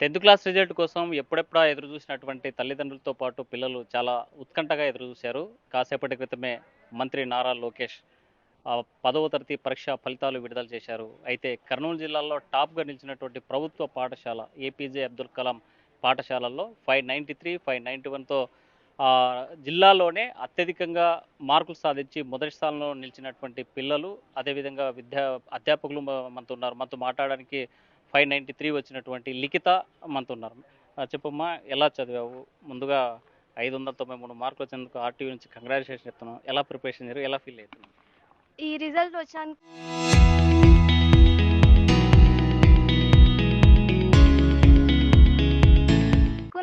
10థ్ class result కోసం ఎప్పుడెప్పుడా ఎదురు చూసినటువంటి తల్లిదండ్రులతో పాటు పిల్లలు చాలా ఉత్కంఠగా ఎదురు చూశారు. కాసేపటి క్రితమే మంత్రి నారా లోకేష్ 10వ తరగతి పరీక్ష ఫలితాలు విడుదల చేశారు. అయితే కర్నూలు జిల్లాలో టాప్‌గా నిలిచినటువంటి ప్రభుత్వ పాఠశాల ఏపీజే అబ్దుల్ కలాం పాఠశాలల్లో 593, 591తో జిల్లాలోనే అత్యధికంగా మార్కులు సాధించి మొదటి స్థానంలో నిలిచినటువంటి పిల్లలు, అదేవిధంగా అధ్యాపకులు మనతో ఉన్నారు. మనతో మాట్లాడడానికి 593 వచ్చినటువంటి లిఖిత మనతో ఉన్నారు. చెప్పమ్మా, ఎలా చదివావు? ముందుగా 593 మార్కులు వచ్చినందుకు ఆర్‌టీవీ నుంచి కంగ్రాచ్యులేషన్ చెప్తున్నాను. ఎలా ప్రిపరేషన్ జరిగావు? ఎలా ఫీల్ అవుతున్నావు? ఈ రిజల్ట్ వచ్చాక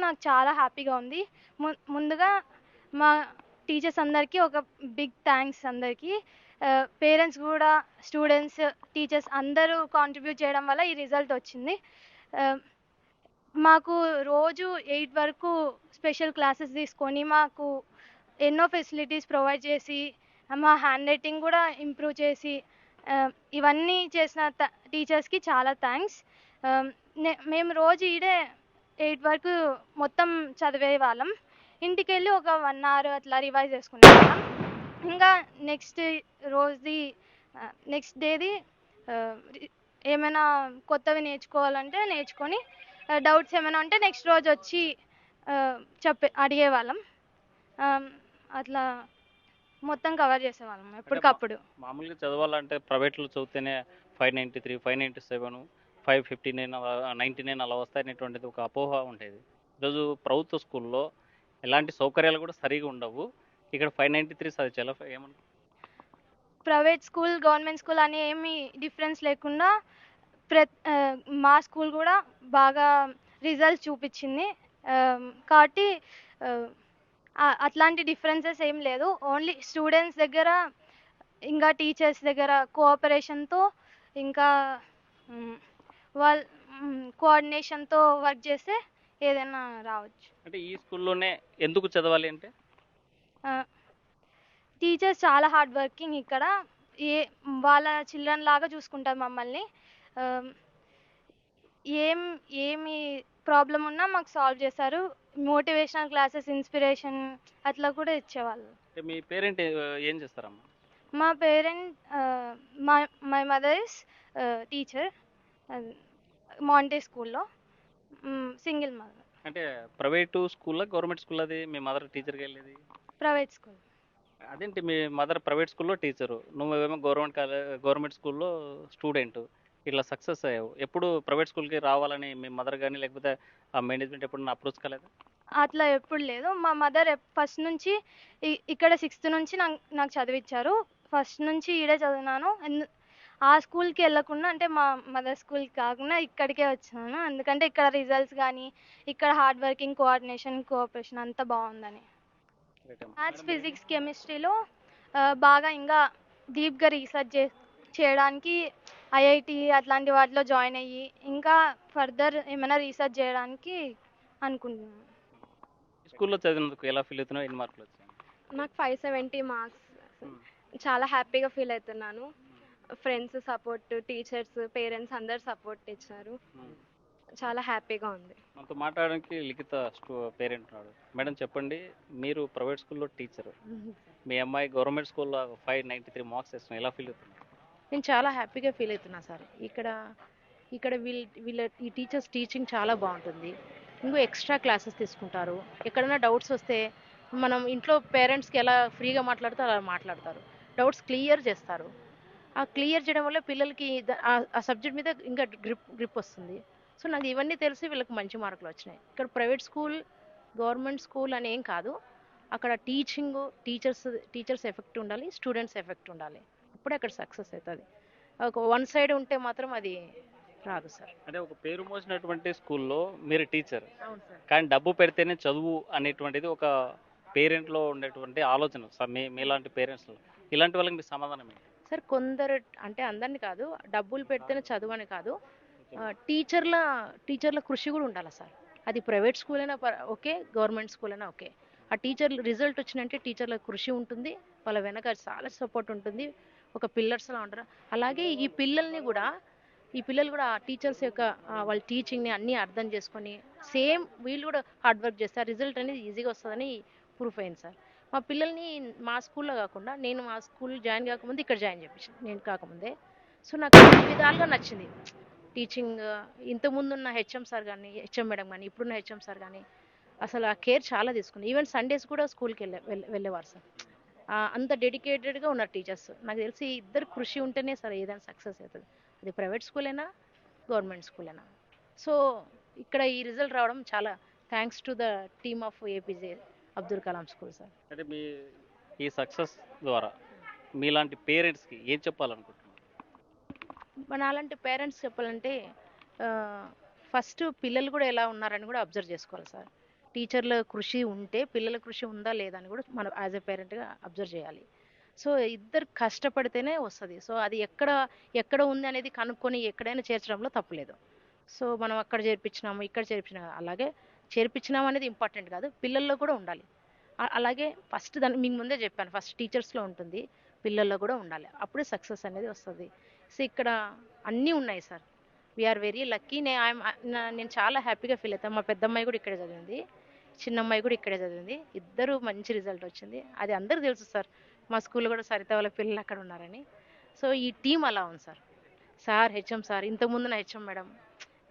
నాకు చాలా హ్యాపీగా ఉంది. ముందుగా మా టీచర్స్ అందరికీ ఒక బిగ్ థ్యాంక్స్ అందరికీ. పేరెంట్స్ కూడా, స్టూడెంట్స్, టీచర్స్ అందరూ కాంట్రిబ్యూట్ చేయడం వల్ల ఈ రిజల్ట్ వచ్చింది. మాకు రోజు 8 వరకు స్పెషల్ క్లాసెస్ తీసుకొని మాకు ఎన్నో ఫెసిలిటీస్ ప్రొవైడ్ చేసి, మా హ్యాండ్ రైటింగ్ కూడా ఇంప్రూవ్ చేసి, ఇవన్నీ చేసిన టీచర్స్కి చాలా థ్యాంక్స్. మేము రోజు ఈడే 8 వరకు మొత్తం చదివే వాళ్ళం. ఇంటికి వెళ్ళి ఒక 1 అవర్ అట్లా రివైజ్ చేసుకునే వాళ్ళం. ఇంకా నెక్స్ట్ డేది ఏమైనా కొత్తవి నేర్చుకోవాలంటే నేర్చుకొని, డౌట్స్ ఏమైనా ఉంటే నెక్స్ట్ రోజు వచ్చి అడిగేవాళ్ళం. అట్లా మొత్తం కవర్ చేసేవాళ్ళం ఎప్పటికప్పుడు. మామూలుగా చదవాలంటే ప్రైవేట్లో చదివితేనే 593, 597, 559, 99 అలా వస్తాయనేటువంటిది ఒక అపోహ ఉండేది. ఈరోజు ప్రభుత్వ స్కూల్లో ఎలాంటి సౌకర్యాలు కూడా సరిగా ఉండవు. ఇక్కడ 593 చదివించాలా ఏమన్నా? ప్రైవేట్ స్కూల్, గవర్నమెంట్ స్కూల్ అని ఏమీ డిఫరెన్స్ లేకుండా మా స్కూల్ కూడా బాగా రిజల్ట్స్ చూపించింది. కాబట్టి అట్లాంటి డిఫరెన్సెస్ ఏం లేదు. ఓన్లీ స్టూడెంట్స్ దగ్గర, ఇంకా టీచర్స్ దగ్గర కోఆపరేషన్తో, ఇంకా వాళ్ళ కోఆర్డినేషన్తో వర్క్ చేస్తే ఏదైనా రావచ్చు. అంటే ఈ స్కూల్లోనే ఎందుకు చదవాలి అంటే? టీచర్స్ చాలా హార్డ్ వర్కింగ్ ఇక్కడ. వాళ్ళ చిల్డ్రన్ లాగా చూసుకుంటారు మమ్మల్ని. ఏమి ప్రాబ్లం ఉన్నా మాకు సాల్వ్ చేస్తారు. మోటివేషనల్ క్లాసెస్, ఇన్స్పిరేషన్ అట్లా కూడా ఇచ్చేవాళ్ళు. మీ పేరెంట్ ఏం చేస్తారమ్మా? మా parent, my mother is teacher, Monte స్కూల్లో, సింగిల్ మదర్. అంటే ప్రైవేటు స్కూల్లా, గవర్నమెంట్ స్కూల్ అది మీ మదర్ టీచర్గా వెళ్ళేది? Private school. అదేంటి, మీ మదర్ ప్రైవేట్ స్కూల్లో టీచరు, నువ్వేమో గవర్నమెంట్ స్కూల్లో స్టూడెంట్, ఇట్లా సక్సెస్ అయ్యావు. ఎప్పుడు ప్రైవేట్ స్కూల్కి రావాలని మీ మదర్ కానీ లేకపోతే ఆ మేనేజ్మెంట్ ఎప్పుడు అప్రోచ్ కాలేదా? అట్లా ఎప్పుడు లేదు. మా మదర్ ఫస్ట్ నుంచి ఇక్కడ 6th నుంచి నాకు చదివించారు. ఫస్ట్ నుంచి ఈడే చదివినాను. ఆ స్కూల్కి వెళ్ళకుండా, అంటే మా మదర్ స్కూల్కి కాకుండా ఇక్కడికే వచ్చినాను. ఎందుకంటే ఇక్కడ రిజల్ట్స్ కానీ, ఇక్కడ హార్డ్ వర్కింగ్, కోఆర్డినేషన్, కోఆపరేషన్ అంతా బాగుందని. మ్యాథ్స్, ఫిజిక్స్, కెమిస్ట్రీలో బాగా ఇంకా డీప్గా రీసెర్చ్ చేయడానికి ఐఐటి అట్లాంటి వాటిలో జాయిన్ అయ్యి ఇంకా ఫర్దర్ ఏమైనా రీసెర్చ్ చేయడానికి అనుకుంటున్నాను. స్కూల్లో చదివినందుకు ఎలా ఫీల్ అవుతున్నావు? ఎన్ని మార్కులు వచ్చాయి? నాకు 570 మార్క్స్. చాలా హ్యాపీగా ఫీల్ అవుతున్నాను. ఫ్రెండ్స్ సపోర్ట్, టీచర్స్, పేరెంట్స్ అందరు సపోర్ట్ ఇచ్చారు. చాలా హ్యాపీగా ఉంది. మనతో మాట్లాడడానికి లిఖిత పేరెంట్ ఉన్నాడు. మేడం చెప్పండి, మీరు ప్రైవేట్ స్కూల్లో టీచరు, మీ అమ్మాయి గవర్నమెంట్ స్కూల్లో 593 మార్క్స్ వేస్తున్నాయి, ఎలా ఫీల్ అవుతుంది? నేను చాలా హ్యాపీగా ఫీల్ అవుతున్నా సార్. ఇక్కడ ఇక్కడ వీళ్ళ ఈ టీచర్స్ టీచింగ్ చాలా బాగుంటుంది. ఇంకో ఎక్స్ట్రా క్లాసెస్ తీసుకుంటారు. ఎక్కడైనా డౌట్స్ వస్తే మనం ఇంట్లో పేరెంట్స్కి ఎలా ఫ్రీగా మాట్లాడుతారో అలా మాట్లాడతారు. డౌట్స్ క్లియర్ చేస్తారు. ఆ క్లియర్ చేయడం వల్ల పిల్లలకి ఆ సబ్జెక్ట్ మీద ఇంకా గ్రిప్ వస్తుంది. సో నాకు ఇవన్నీ తెలిసి వీళ్ళకి మంచి మార్కులు వచ్చినాయి. ఇక్కడ ప్రైవేట్ స్కూల్, గవర్నమెంట్ స్కూల్ అని ఏం కాదు. అక్కడ టీచర్స్ ఎఫెక్ట్ ఉండాలి, స్టూడెంట్స్ ఎఫెక్ట్ ఉండాలి. అప్పుడే అక్కడ సక్సెస్ అవుతుంది. ఒక వన్ సైడ్ ఉంటే మాత్రం అది రాదు సార్. అంటే ఒక పేరు మోసినటువంటి స్కూల్లో మీరు టీచర్, అవును సార్. కానీ డబ్బు పెడితేనే చదువు అనేటువంటిది ఒక పేరెంట్లో ఉండేటువంటి ఆలోచన సార్. మీలాంటి పేరెంట్స్లో ఇలాంటి వాళ్ళకి మీ సమాధానం ఏంటి సార్? కొందరు, అంటే అందరిని కాదు, డబ్బులు పెడితేనే చదువు అని కాదు, టీచర్ల కృషి కూడా ఉండాలి సార్. అది ప్రైవేట్ స్కూల్ అయినా ఓకే, గవర్నమెంట్ స్కూల్ అయినా ఓకే. ఆ టీచర్లు రిజల్ట్ వచ్చినంటే టీచర్ల కృషి ఉంటుంది, వాళ్ళ వెనక చాలా సపోర్ట్ ఉంటుంది, ఒక పిల్లర్స్లా ఉంటారు. అలాగే ఈ పిల్లల్ని కూడా ఈ పిల్లలు కూడా ఆ టీచర్స్ యొక్క వాళ్ళ టీచింగ్ని అన్నీ అర్థం చేసుకొని సేమ్ వీళ్ళు కూడా హార్డ్ వర్క్ చేస్తే రిజల్ట్ అనేది ఈజీగా వస్తుందని ప్రూఫ్ అయింది సార్. మా పిల్లల్ని మా స్కూల్లో కాకుండా నేను మా స్కూల్ జాయిన్ కాకముందు ఇక్కడ జాయిన్ చేయించాను నేను కాకముందే. సో నాకు అన్ని విధాలుగా నచ్చింది టీచింగ్. ఇంతకుముందున్న హెచ్ఎం సార్ కానీ హెచ్ఎం మేడం కానీ ఇప్పుడున్న హెచ్ఎం సార్ కానీ అసలు ఆ కేర్ చాలా తీసుకుంది. ఈవెన్ సండేస్ కూడా స్కూల్కి వెళ్ళేవారు సార్. అంత డెడికేటెడ్గా ఉన్నారు టీచర్స్. నాకు తెలిసి ఇద్దరు కృషి ఉంటేనే సార్ ఏదైనా సక్సెస్ అవుతుంది. అది ప్రైవేట్ స్కూల్ అయినా గవర్నమెంట్ స్కూల్ అయినా. సో ఇక్కడ ఈ రిజల్ట్ రావడం చాలా thanks to the team of APJ Abdul Kalam school sir. అంటే మీ ఈ సక్సెస్ ద్వారా మీలాంటి పేరెంట్స్కి ఏం చెప్పాలనుకుంటున్నారు? మన అలాంటి పేరెంట్స్ చెప్పాలంటే ఫస్ట్ పిల్లలు కూడా ఎలా ఉన్నారని కూడా అబ్జర్వ్ చేసుకోవాలి సార్. టీచర్ల కృషి ఉంటే పిల్లల కృషి ఉందా లేదా అని కూడా మనం యాజ్ ఎ పేరెంట్గా అబ్జర్వ్ చేయాలి. సో ఇద్దరు కష్టపడితేనే వస్తుంది. సో అది ఎక్కడ ఉంది అనేది కనుక్కొని ఎక్కడైనా చేర్చడంలో తప్పులేదు. సో మనం అక్కడ చేర్పించినాము ఇక్కడ చేర్పించినా అలాగే చేర్పించినాము అనేది ఇంపార్టెంట్ కాదు, పిల్లల్లో కూడా ఉండాలి. అలాగే ఫస్ట్ దాన్ని మీకు ముందే చెప్పాను, ఫస్ట్ టీచర్స్లో ఉంటుంది, పిల్లల్లో కూడా ఉండాలి, అప్పుడే సక్సెస్ అనేది వస్తుంది. సో ఇక్కడ అన్నీ ఉన్నాయి సార్. We are very lucky. నేను చాలా హ్యాపీగా ఫీల్ అవుతాను. మా పెద్దమ్మాయి కూడా ఇక్కడే చదివింది, చిన్నమ్మాయి కూడా ఇక్కడే చదివింది. ఇద్దరు మంచి రిజల్ట్ వచ్చింది. అది అందరికీ తెలుసు సార్, మా స్కూల్లో కూడా సరిత వాళ్ళ పిల్లలు అక్కడ ఉన్నారని. సో ఈ టీం అలా ఉంది సార్. సార్ హెచ్ఎం సార్ ఇంతకుముందు నా హెచ్ఎం మేడం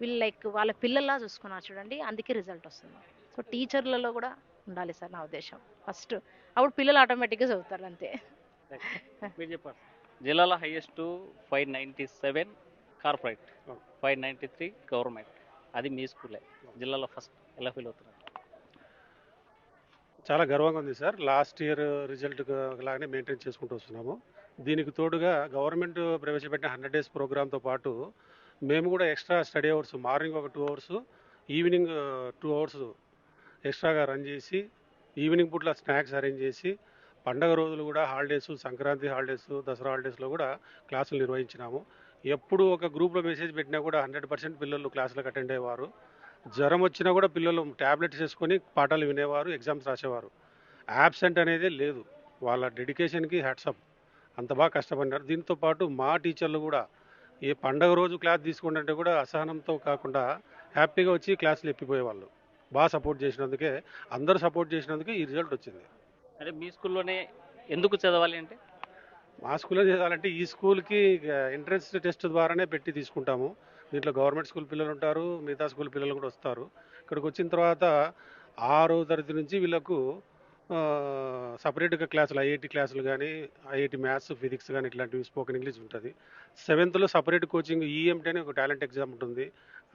వీళ్ళు లైక్ వాళ్ళ పిల్లల్లా చూసుకున్నారు చూడండి, అందుకే రిజల్ట్ వస్తుంది. సో టీచర్లలో కూడా ఉండాలి సార్ నా ఉద్దేశం ఫస్ట్. అప్పుడు పిల్లలు ఆటోమేటిక్గా చదువుతారు అంతే. మీరు చెప్పండి. జిల్లాలో హైయెస్ట్ 597 కార్పొరేట్, 593 గవర్నమెంట్. అది మీ స్కూలే జిల్లాలో ఫస్ట్. ఎలా ఫీల్ అవుతున్నారు? చాలా గర్వంగా ఉంది సార్. లాస్ట్ ఇయర్ రిజల్ట్ లాగానే మెయింటైన్ చేసుకుంటూ వస్తున్నాము. దీనికి తోడుగా గవర్నమెంట్ ప్రవేశపెట్టిన 100 డేస్ ప్రోగ్రామ్తో పాటు మేము కూడా ఎక్స్ట్రా స్టడీ అవర్స్, మార్నింగ్ ఒక 2 అవర్స్, ఈవినింగ్ 2 అవర్స్ ఎక్స్ట్రాగా రన్ చేసి, ఈవినింగ్ పూట్ల స్నాక్స్ అరేంజ్ చేసి, పండగ రోజులు కూడా హాలిడేస్, సంక్రాంతి హాలిడేస్, దసరా హాలిడేస్లో కూడా క్లాసులు నిర్వహించినాము. ఎప్పుడు ఒక గ్రూప్లో మెసేజ్ పెట్టినా కూడా 100% పిల్లలు క్లాసులకు అటెండ్ అయ్యేవారు. జ్వరం వచ్చినా కూడా పిల్లలు ట్యాబ్లెట్స్ వేసుకొని పాఠాలు వినేవారు, ఎగ్జామ్స్ రాసేవారు. యాబ్సెంట్ అనేదే లేదు. వాళ్ళ డెడికేషన్కి హ్యాట్సప్. అంత బాగా కష్టపడినారు. దీంతో పాటు మా టీచర్లు కూడా ఏ పండగ రోజు క్లాస్ తీసుకుంటే కూడా అసహనంతో కాకుండా హ్యాపీగా వచ్చి క్లాసులు ఎప్పిపోయేవాళ్ళు. బాగా సపోర్ట్ చేసినందుకే, అందరూ సపోర్ట్ చేసినందుకే ఈ రిజల్ట్ వచ్చింది. అంటే మీ స్కూల్లోనే ఎందుకు చదవాలి అంటే? మా స్కూల్లో చేయాలంటే ఈ స్కూల్కి ఎంట్రన్స్ టెస్ట్ ద్వారానే పెట్టి తీసుకుంటాము. దీంట్లో గవర్నమెంట్ స్కూల్ పిల్లలు ఉంటారు, మిగతా స్కూల్ పిల్లలు కూడా వస్తారు. ఇక్కడికి వచ్చిన తర్వాత 6వ తరగతి నుంచి వీళ్ళకు సపరేట్గా క్లాసులు, ఐఐటి క్లాసులు కానీ, ఐఐటి మ్యాథ్స్, ఫిజిక్స్ కానీ ఇట్లాంటివి, స్పోకెన్ ఇంగ్లీష్ ఉంటుంది. 7th సపరేట్ కోచింగ్ ఈఎంటీ అని ఒక టాలెంట్ ఎగ్జామ్ ఉంటుంది,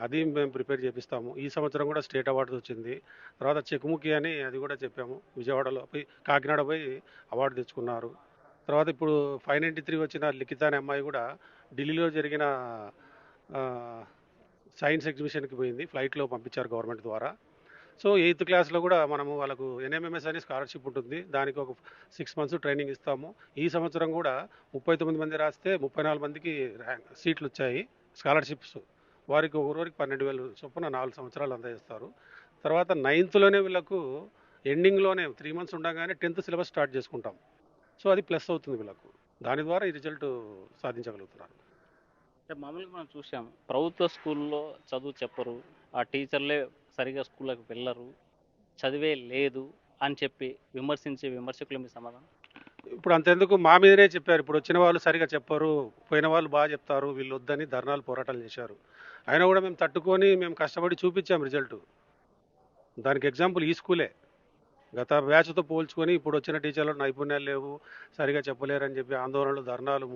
అది మేము ప్రిపేర్ చేపిస్తాము. ఈ సంవత్సరం కూడా స్టేట్ అవార్డు వచ్చింది. తర్వాత చెక్ముఖి అని అది కూడా చెప్పాము, విజయవాడలో పోయి, కాకినాడ పోయి అవార్డు తెచ్చుకున్నారు. తర్వాత ఇప్పుడు 593 వచ్చిన లిఖిత అనే అమ్మాయి కూడా ఢిల్లీలో జరిగిన సైన్స్ ఎగ్జిబిషన్కి పోయింది, ఫ్లైట్లో పంపించారు గవర్నమెంట్ ద్వారా. సో 8th క్లాస్లో కూడా మనము వాళ్ళకు ఎన్ఎంఎంఎస్ అని స్కాలర్షిప్ ఉంటుంది, దానికి ఒక 6 months ట్రైనింగ్ ఇస్తాము. ఈ సంవత్సరం కూడా 39 మంది రాస్తే 34 మందికి సీట్లు వచ్చాయి, స్కాలర్షిప్స్. వారికి ఒకరికి 12,000 చొప్పున 4 సంవత్సరాలు అందజేస్తారు. తర్వాత 9th వీళ్ళకు ఎండింగ్లోనే 3 months ఉండగానే 10th సిలబస్ స్టార్ట్ చేసుకుంటాం. సో అది ప్లస్ అవుతుంది వీళ్ళకు. దాని ద్వారా ఈ రిజల్ట్ సాధించగలుగుతున్నారు. అంటే మామూలుగా మనం చూసాం, ప్రభుత్వ స్కూల్లో చదువు చెప్పరు, ఆ టీచర్లే సరిగా స్కూళ్ళకి వెళ్ళరు, చదివే లేదు అని చెప్పి విమర్శించే విమర్శకులు మీ సమాధానం? ఇప్పుడు అంతెందుకు, మా మీదనే చెప్పారు. ఇప్పుడు వచ్చిన వాళ్ళు సరిగా చెప్పరు, పోయిన వాళ్ళు బాగా చెప్తారు, వీళ్ళు వద్దని ధర్నాలు, పోరాటాలు చేశారు. అయినా కూడా మేము తట్టుకొని మేము కష్టపడి చూపించాం రిజల్ట్. దానికి ఎగ్జాంపుల్ ఈ స్కూలే. గత బ్యాచ్తో పోల్చుకొని ఇప్పుడు వచ్చిన టీచర్లు నైపుణ్యాలు లేవు, సరిగా చెప్పలేరని చెప్పి ఆందోళనలు, ధర్నాలు,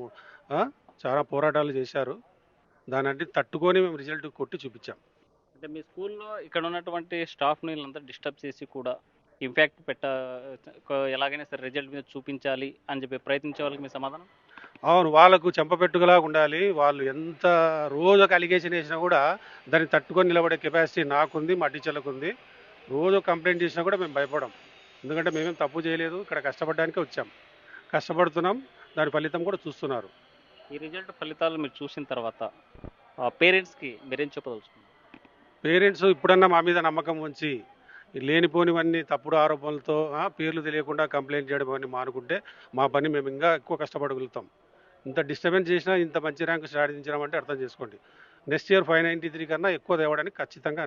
చాలా పోరాటాలు చేశారు. దాన్ని తట్టుకొని మేము రిజల్ట్ కొట్టి చూపించాం. అంటే మీ స్కూల్లో ఇక్కడ ఉన్నటువంటి స్టాఫ్ని వీళ్ళంతా డిస్టర్బ్ చేసి కూడా ఇంపాక్ట్ ఎలాగైనా సరే రిజల్ట్ మీద చూపించాలి అని చెప్పి ప్రయత్నించే వాళ్ళకి మీ సమాధానం? అవును, వాళ్ళకు చెంపపెట్టుకులాగా ఉండాలి. వాళ్ళు ఎంత రోజు ఒక అలిగేషన్ వేసినా కూడా దాన్ని తట్టుకొని నిలబడే కెపాసిటీ నాకుంది, మా టీచర్లకు ఉంది. రోజు కంప్లైంట్ చేసినా కూడా మేము భయపడం, ఎందుకంటే మేమేం తప్పు చేయలేదు, ఇక్కడ కష్టపడడానికే వచ్చాం, కష్టపడుతున్నాం, దాని ఫలితం కూడా చూస్తున్నారు. ఈ రిజల్ట్ ఫలితాలు మీరు చూసిన తర్వాత పేరెంట్స్కి మీరేం చెప్పదలుచుకున్నారు? పేరెంట్స్ ఇప్పుడన్నా మా మీద నమ్మకం ఉంచి లేనిపోనివన్నీ తప్పుడు ఆరోపణలతో పేర్లు తెలియకుండా కంప్లైంట్ చేయడం అన్నీ మానుకుంటే మా పని మేము ఇంకా ఎక్కువ కష్టపడగలుగుతాం. ఇంత డిస్టర్బెన్స్ చేసినా ఇంత మంచి ర్యాంకు సాధించినామంటే అర్థం చేసుకోండి. నెక్స్ట్ ఇయర్ 593 కన్నా ఎక్కువ తేవడానికి ఖచ్చితంగా